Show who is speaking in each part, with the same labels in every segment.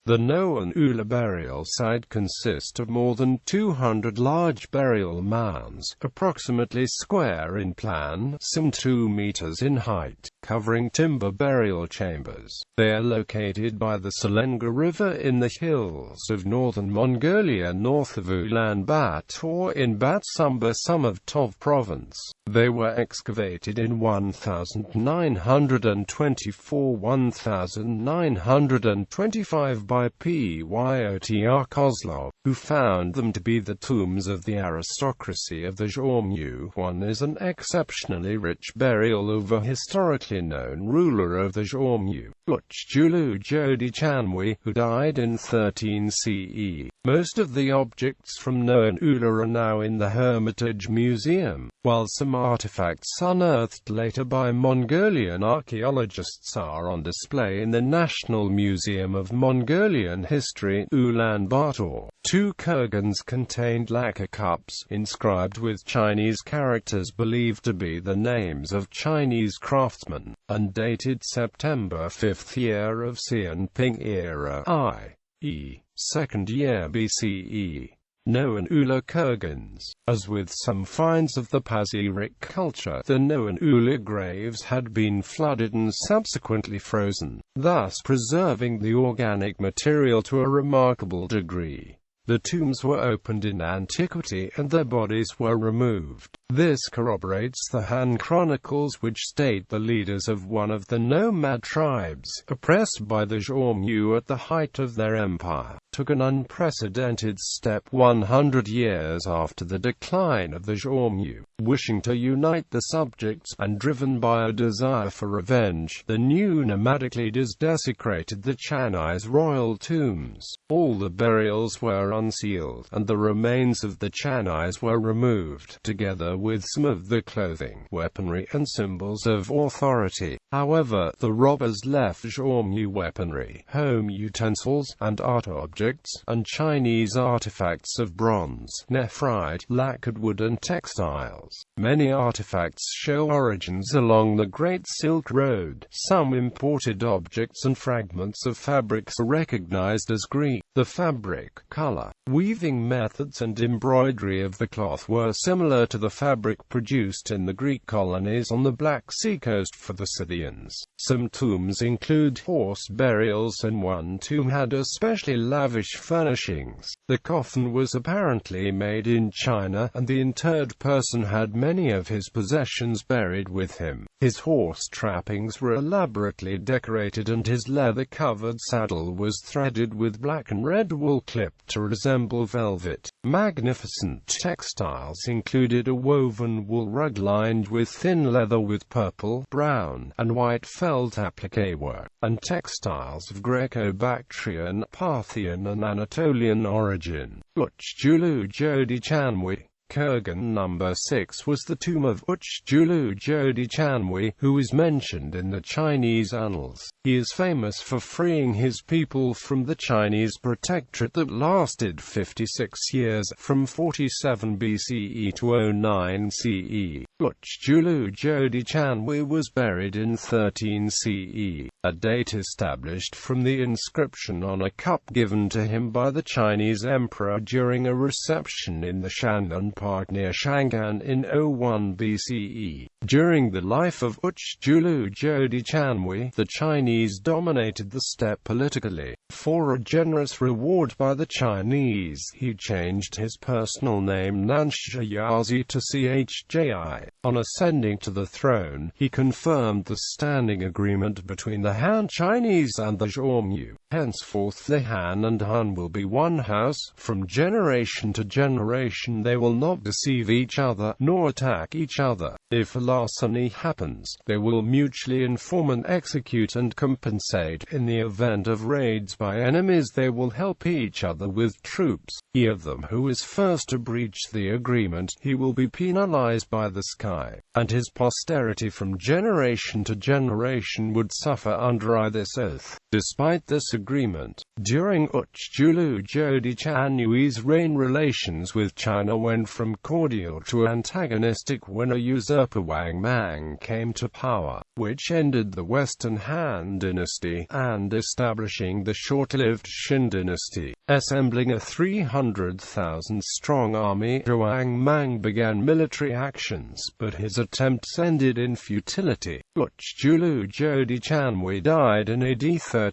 Speaker 1: The Noin-Ula burial site consists of more than 200 large burial mounds, approximately square in plan, some 2 meters in height, covering timber burial chambers. They are located by the Selenga River in the hills of northern Mongolia north of Ulan Bator in Batsumber, some of Tov Province. They were excavated in 1924–1925 by Pyotr Kozlov, who found them to be the tombs of the aristocracy of the Xiongnu. One is an exceptionally rich burial of a historically known ruler of the Xiongnu, Uchjulü-Jodi-Chanuy, who died in 13 CE. Most of the objects from Noin-Ula are now in the Hermitage Museum, while some artifacts unearthed later by Mongolian archaeologists are on display in the National Museum of Mongolian History, Ulan Bator. 2 kurgans contained lacquer cups, inscribed with Chinese characters believed to be the names of Chinese craftsmen, and dated September 5th year of Xianping era, i.e., 2nd year BCE. Noin-Ula kurgans. As with some finds of the Pazyryk culture, the Noin-Ula graves had been flooded and subsequently frozen, thus preserving the organic material to a remarkable degree. The tombs were opened in antiquity and their bodies were removed. This corroborates the Han Chronicles, which state the leaders of one of the nomad tribes, oppressed by the Xiongnu at the height of their empire, took an unprecedented step 100 years after the decline of the Xiongnu. Wishing to unite the subjects, and driven by a desire for revenge, the new nomadic leaders desecrated the Chanuy's royal tombs. All the burials were unsealed, and the remains of the Chanuys were removed, together with some of the clothing, weaponry and symbols of authority. However, the robbers left Xiongnu weaponry, home utensils, and art objects, and Chinese artifacts of bronze, nephrite, lacquered wood and textiles. Many artifacts show origins along the Great Silk Road. Some imported objects and fragments of fabrics are recognized as Greek. The fabric, color, weaving methods and embroidery of the cloth were similar to the fabric produced in the Greek colonies on the Black Sea coast for the Scythians. Some tombs include horse burials, and one tomb had especially lavish furnishings. The coffin was apparently made in China, and the interred person had many of his possessions buried with him. His horse trappings were elaborately decorated, and his leather-covered saddle was threaded with black and red wool clipped to resemble velvet. Magnificent textiles included a woven wool rug lined with thin leather with purple, brown, and white felt applique work, and textiles of Greco-Bactrian, Parthian and Anatolian origin. Uchjulü-Jodi-Chanuy. Kurgan number 6 was the tomb of Uchjulü-Jodi-Chanuy, who is mentioned in the Chinese annals. He is famous for freeing his people from the Chinese protectorate that lasted 56 years, from 47 BCE to 09 CE. Uchjulü-Jodi-Chanuy was buried in 13 CE, a date established from the inscription on a cup given to him by the Chinese emperor during a reception in the Shandong Park near Chang'an in 01 BCE. During the life of Uchjulü-Jodi-Chanuy, the Chinese dominated the steppe politically. For a generous reward by the Chinese, he changed his personal name Nanshiyazi to Chji. On ascending to the throne, he confirmed the standing agreement between the Han Chinese and the Xiongnu. Henceforth the Han and Hun will be one house. From generation to generation they will not deceive each other, nor attack each other. If a larceny happens, they will mutually inform and execute and compensate. In the event of raids by enemies, they will help each other with troops. He of them who is first to breach the agreement, he will be penalized by the sky, and his posterity from generation to generation would suffer under this oath. Despite this agreement, during Uchjulü-Jodi-Chanuy's reign, relations with China went from cordial to antagonistic when a usurper Wang Mang came to power, which ended the Western Han dynasty, and establishing the short-lived Xin dynasty. Assembling a 300,000-strong army, Wang Mang began military actions, but his attempts ended in futility. Uchjulü-Jodi-Chanuy died in AD 13,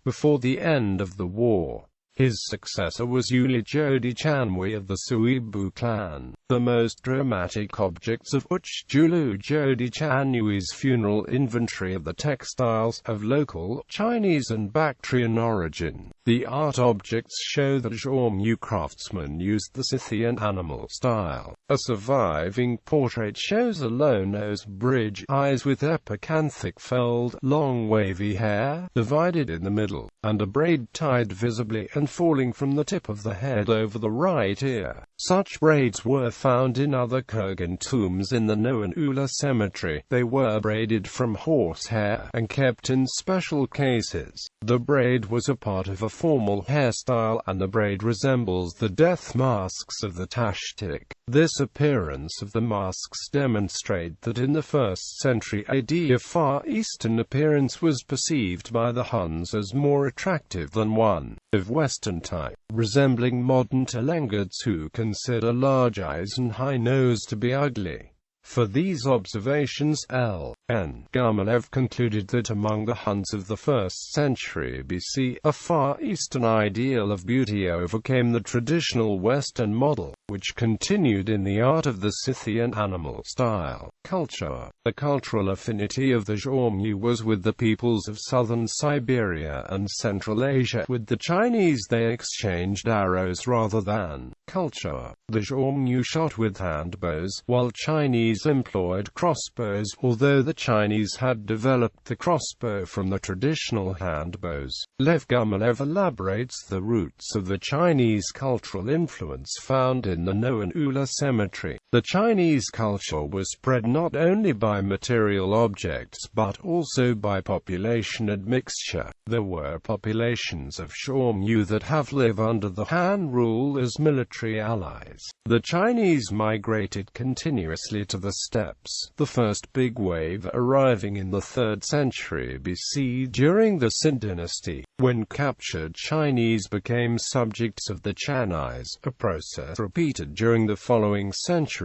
Speaker 1: before the end of the war. His successor was Uchjulü-Jodi-Chanuy of the Suibu clan. The most dramatic objects of Uchjulü-Jodi-Chanuy's funeral inventory of the textiles, of local, Chinese and Bactrian origin. The art objects show that Xiongnu craftsmen used the Scythian animal style. A surviving portrait shows a low-nosed bridge, eyes with epicanthic fold, long wavy hair, divided in the middle, and a braid tied visibly and falling from the tip of the head over the right ear. Such braids were found in other Kurgan tombs in the Noin-Ula cemetery. They were braided from horsehair, and kept in special cases. The braid was a part of a formal hairstyle, and the braid resembles the death masks of the Tashtik. This appearance of the masks demonstrate that in the 1st century AD a Far Eastern appearance was perceived by the Huns as more attractive than one of Western type, resembling modern Telengats who consider large eyes and high nose to be ugly. For these observations, L.N. Gumilev concluded that among the Huns of the 1st century BC, a Far Eastern ideal of beauty overcame the traditional Western model, which continued in the art of the Scythian animal style. Culture. The cultural affinity of the Xiongnu was with the peoples of southern Siberia and Central Asia. With the Chinese they exchanged arrows rather than culture. The Xiongnu shot with hand bows, while Chinese employed crossbows, although the Chinese had developed the crossbow from the traditional hand bows. Lev Gumilev elaborates the roots of the Chinese cultural influence found in the Noin-Ula cemetery. The Chinese culture was spread not only by material objects but also by population admixture. There were populations of Xiongnu that have lived under the Han rule as military allies. The Chinese migrated continuously to the steppes, the first big wave arriving in the 3rd century BC during the Xin dynasty, when captured Chinese became subjects of the Chanais, a process repeated during the following centuries.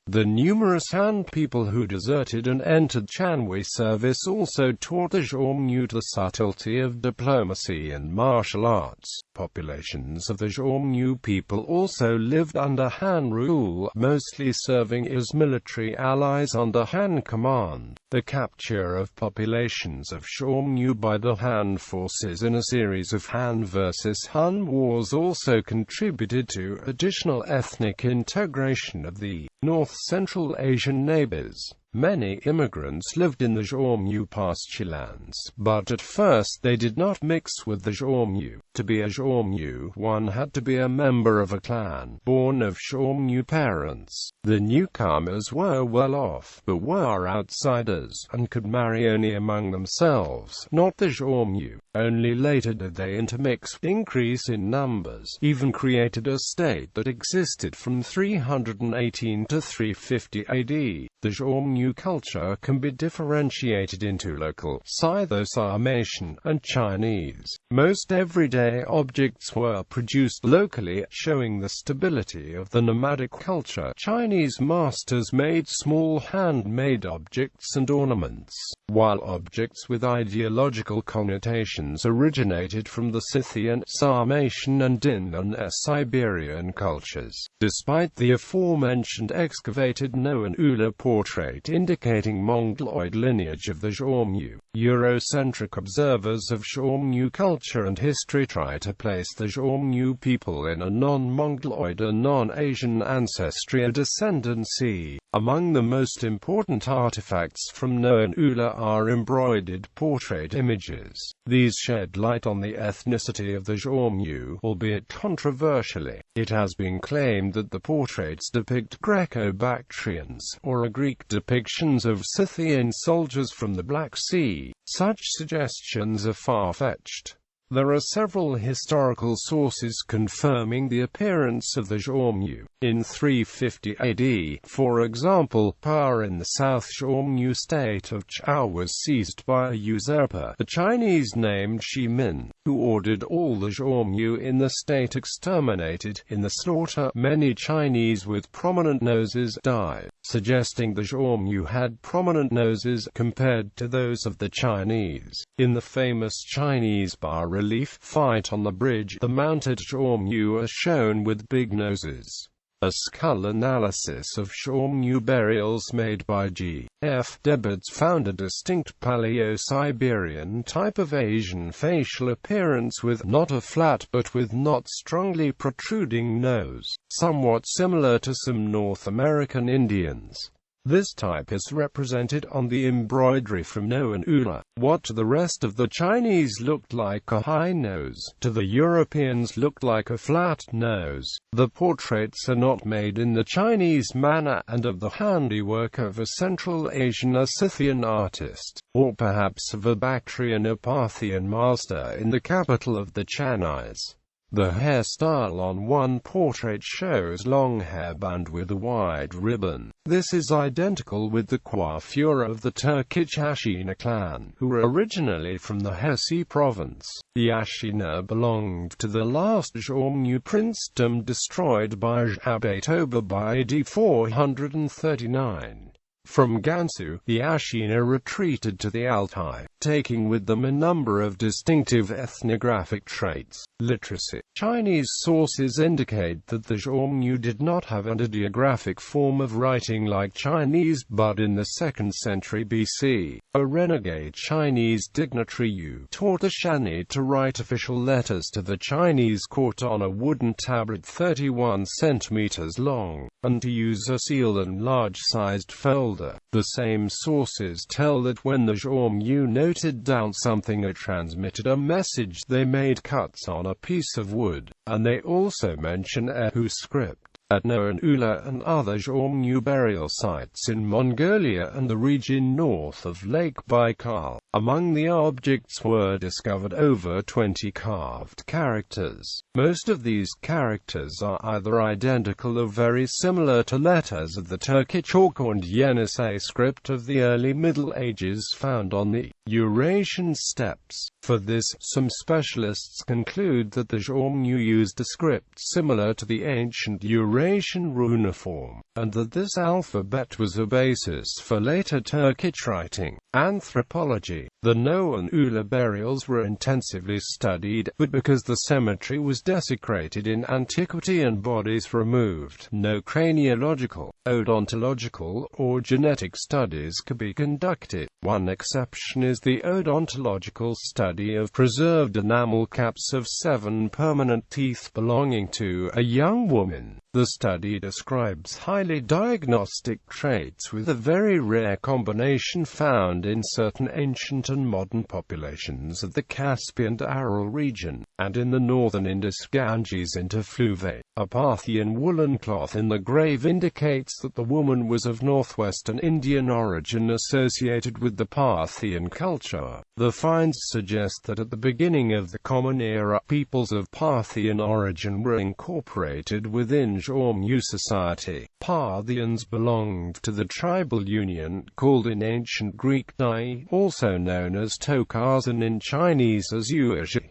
Speaker 1: The numerous Han people who deserted and entered Chanui service also taught the Xiongnu the subtlety of diplomacy and martial arts. Populations of the Xiongnu people also lived under Han rule, mostly serving as military allies under Han command. The capture of populations of Xiongnu by the Han forces in a series of Han versus Hun wars also contributed to additional ethnic integration of the North Central Asian neighbors. Many immigrants lived in the Xiongnu pasturelands, but at first they did not mix with the Xiongnu. To be a Xiongnu, one had to be a member of a clan, born of Xiongnu parents. The newcomers were well off, but were outsiders, and could marry only among themselves, not the Xiongnu. Only later did they intermix. Increase in numbers even created a state that existed from 318 to 350 AD. The Xiongnu culture can be differentiated into local, Scytho-Sarmatian, and Chinese. Most everyday objects were produced locally, showing the stability of the nomadic culture. Chinese masters made small handmade objects and ornaments, while objects with ideological connotations originated from the Scythian, Sarmatian and Indo-Siberian cultures. Despite the aforementioned excavated Noin-Ula portrait indicating Mongoloid lineage of the Xiongnu, Eurocentric observers of Xiongnu culture and history try to place the Xiongnu people in a non-Mongoloid or non-Asian ancestry or descendancy. Among the most important artifacts from Noin-Ula are embroidered portrait images. These shed light on the ethnicity of the Xiongnu, albeit controversially. It has been claimed that the portraits depict Greco-Bactrians, or Greek depictions of Scythian soldiers from the Black Sea. Such suggestions are far-fetched. There are several historical sources confirming the appearance of the Xiongnu. In 350 AD, for example, power in the South Xiongnu state of Chao was seized by a usurper, a Chinese named Shi Min, who ordered all the Xiongnu in the state exterminated. In the slaughter, many Chinese with prominent noses died, suggesting the Xiongnu had prominent noses compared to those of the Chinese. In the famous Chinese bas-relief fight on the bridge, the mounted Xiongnu are shown with big noses. A skull analysis of Xiongnu burials made by G.F. Debards found a distinct Paleo-Siberian type of Asian facial appearance with not a flat but with not strongly protruding nose, somewhat similar to some North American Indians. This type is represented on the embroidery from Noin-Ula. What to the rest of the Chinese looked like a high nose, to the Europeans looked like a flat nose. The portraits are not made in the Chinese manner and of the handiwork of a Central Asian or Scythian artist, or perhaps of a Bactrian or Parthian master in the capital of the Chanuys. The hairstyle on one portrait shows long hairband with a wide ribbon. This is identical with the coiffure of the Turkic Ashina clan, who were originally from the Hesse province. The Ashina belonged to the last Xiongnu princedom destroyed by Xiaobei by AD 439. From Gansu, the Ashina retreated to the Altai, taking with them a number of distinctive ethnographic traits. Literacy. Chinese sources indicate that the Xiongnu did not have an ideographic form of writing like Chinese, but in the 2nd century BC, a renegade Chinese dignitary Yu taught the Shani to write official letters to the Chinese court on a wooden tablet 31 centimeters long, and to use a seal and large-sized folder. The same sources tell that when the Xiongnu noted down something or transmitted a message, they made cuts on a piece of wood, and they also mention Erhu script. At Noin-Ula and other Xiongnu burial sites in Mongolia and the region north of Lake Baikal, among the objects were discovered over 20 carved characters. Most of these characters are either identical or very similar to letters of the Turkic Ork and Yenisei script of the early Middle Ages found on the Eurasian steppes. For this, some specialists conclude that the Xiongnu used a script similar to the ancient Eurasian runiform, and that this alphabet was a basis for later Turkic writing. Anthropology. The Noin-Ula burials were intensively studied, but because the cemetery was desecrated in antiquity and bodies removed, no craniological, odontological, or genetic studies could be conducted. One exception is the odontological study of preserved enamel caps of 7 permanent teeth belonging to a young woman. The study describes highly diagnostic traits with a very rare combination found in certain ancient and modern populations of the Caspian and Aral region, and in the northern Indus-Ganges interfluve. A Parthian woolen cloth in the grave indicates that the woman was of northwestern Indian origin associated with the Parthian culture. The finds suggest that at the beginning of the Common Era, peoples of Parthian origin were incorporated within Xiongnu society. Parthians belonged to the tribal union called in ancient Greek They, also known as Tokars and in Chinese as Uazhi.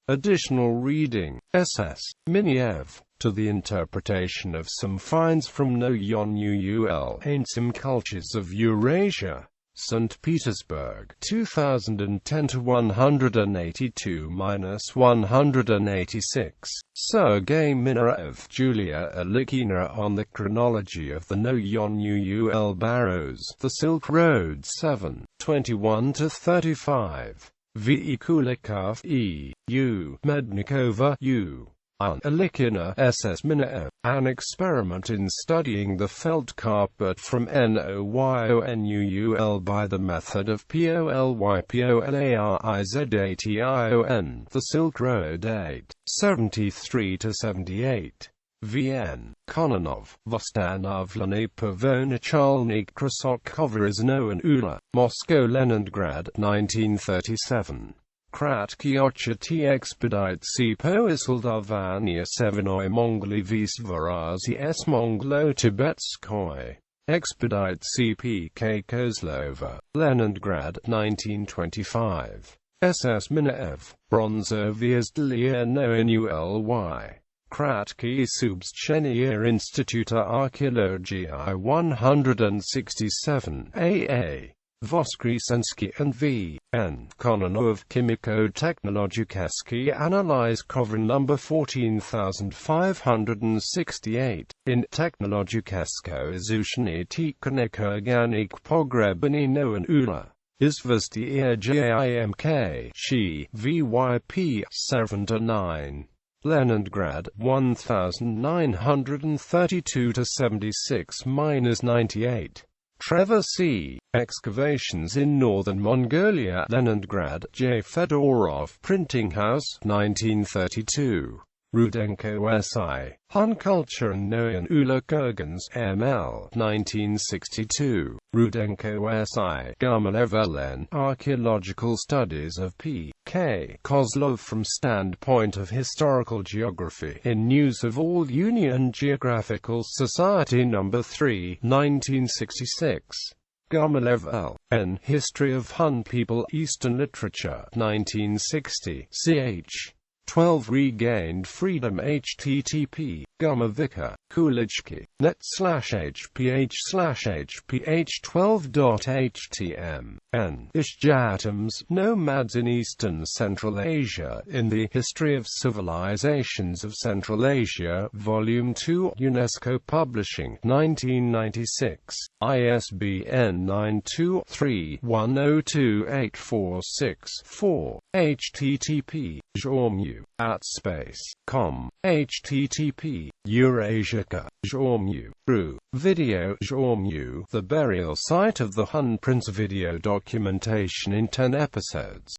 Speaker 1: Additional reading. SS. Miniev. To the interpretation of some finds from Noin-Ula, Ancient Cultures of Eurasia. St. Petersburg, 2010 to 182-186. Sergei Minarev, Julia Alikina on the chronology of the Noin-Ula barrows. The Silk Road 7, 21 to 35. V. Kulikov, E. U. Mednikova, U. Alikina, S.S. Minarev. An experiment in studying the felt carpet from Noyonul by the method of Polypolization. The Silk Road 8, 73 to 78. VN, Kononov, Vostanovlany Pavonachalny Krasokova is Noin-Ula, Moscow Leningrad, 1937. Kratky Ochity Expedite Poisldavania Sevenoy Mongoly Visvarazi S Mongolo-Tibetskoy. Expedite Pyotr Kozlov, Leningrad, 1925. SS Minaev, Bronzoviezdelia Noin-Ula. Kratky Subschenia Instituta Archaeologiae 167 AA. Voskresensky and V.N. Kononov Chemico-Technologicheski Analyze cover number 14568. In Technologichesko Izushny Tikoneko Organic Pogrebany Noin-Ula. Izvestia JIMK She VYP 7-9. Leningrad, 1932-76-98. Trevor C. Excavations in Northern Mongolia, Leningrad, J. Fedorov Printing House, 1932. Rudenko S.I. Han Culture and Noin-Ula Kurgans, M.L. 1962. Rudenko S.I. Gumilev L.N. Archaeological Studies of P.K. Kozlov from Standpoint of Historical Geography, in News of All Union Geographical Society No. 3, 1966. Gumilev L.N. History of Han People Eastern Literature, 1960. Ch. 12 Regained Freedom http Gumavika, Kulichki, net/hph/hph12.htm, n. Ishjatams, Nomads in Eastern Central Asia, in the History of Civilizations of Central Asia, Volume 2, UNESCO Publishing, 1996, ISBN 923-102846-4, http Xiongnu, @space.com, http Eurasica, Xiongnu, True, Video Xiongnu, the burial site of the Han Prince video documentation in 10 episodes.